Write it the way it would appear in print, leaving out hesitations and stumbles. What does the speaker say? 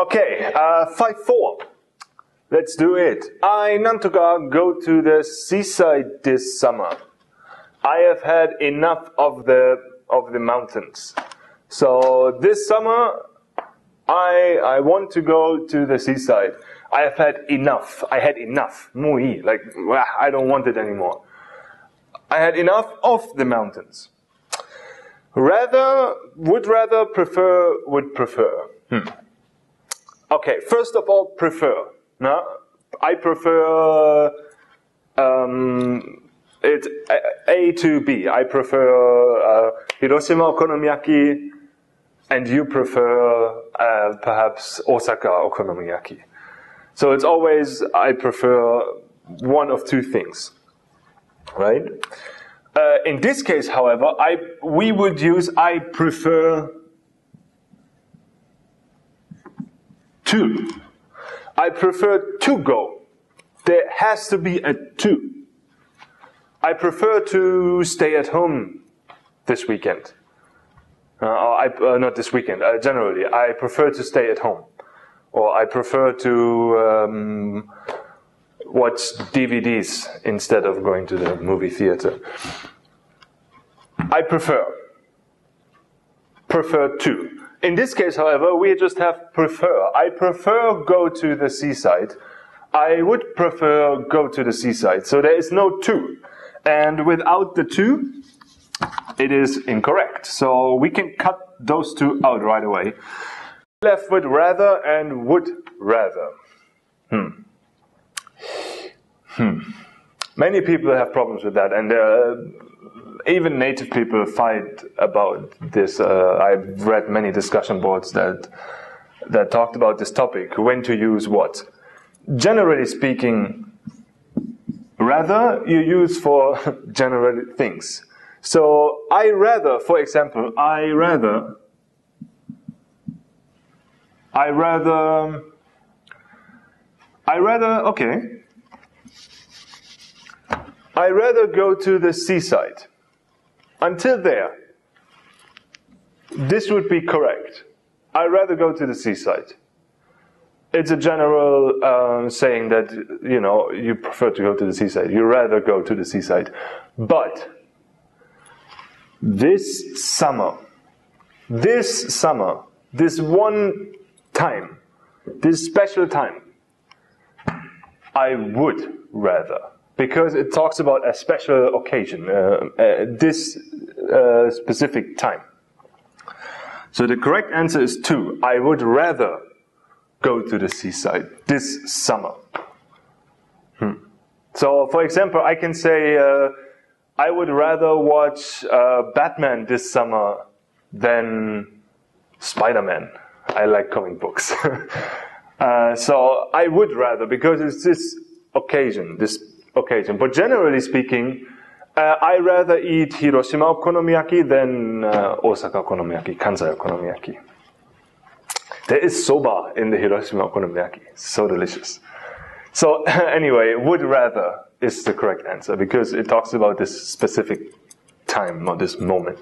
Okay, 5-4. Let's do it. I, Nantoka, go to the seaside this summer. I have had enough of the mountains. So this summer, I want to go to the seaside. I have had enough. I had enough. もういい. Like, I don't want it anymore. I had enough of the mountains. Rather, would rather, prefer, would prefer. Okay, first of all, prefer. No? I prefer it's A to B. I prefer Hiroshima okonomiyaki, and you prefer perhaps Osaka okonomiyaki. So it's always I prefer one of two things, right? In this case, however, we would use I prefer to. I prefer to go. There has to be a to. I prefer to stay at home this weekend. Not this weekend, generally. I prefer to stay at home. Or I prefer to watch DVDs instead of going to the movie theater. I prefer. Prefer to. In this case, however, we just have prefer. I prefer go to the seaside. I would prefer go to the seaside. So there is no to. And without the to, it is incorrect. So we can cut those two out right away. Left with rather and would rather. Many people have problems with that, and even native people fight about this. I've read many discussion boards that talked about this topic, when to use what. Generally speaking, rather you use for general things. So I rather, for example, I rather, okay. I rather go to the seaside. Until there, this would be correct. I rather go to the seaside. It's a general saying that, you prefer to go to the seaside. You rather go to the seaside. But this summer, this one time, this special time, I would rather. Because it talks about a special occasion, this specific time. So the correct answer is 2. I would rather go to the seaside this summer. So, for example, I can say, I would rather watch Batman this summer than Spider-Man. I like comic books. So I would rather, because it's this occasion. But generally speaking, I rather eat Hiroshima okonomiyaki than Osaka okonomiyaki, Kansai okonomiyaki. There is soba in the Hiroshima okonomiyaki. It's so delicious. So anyway, would rather is the correct answer because it talks about this specific time or this moment.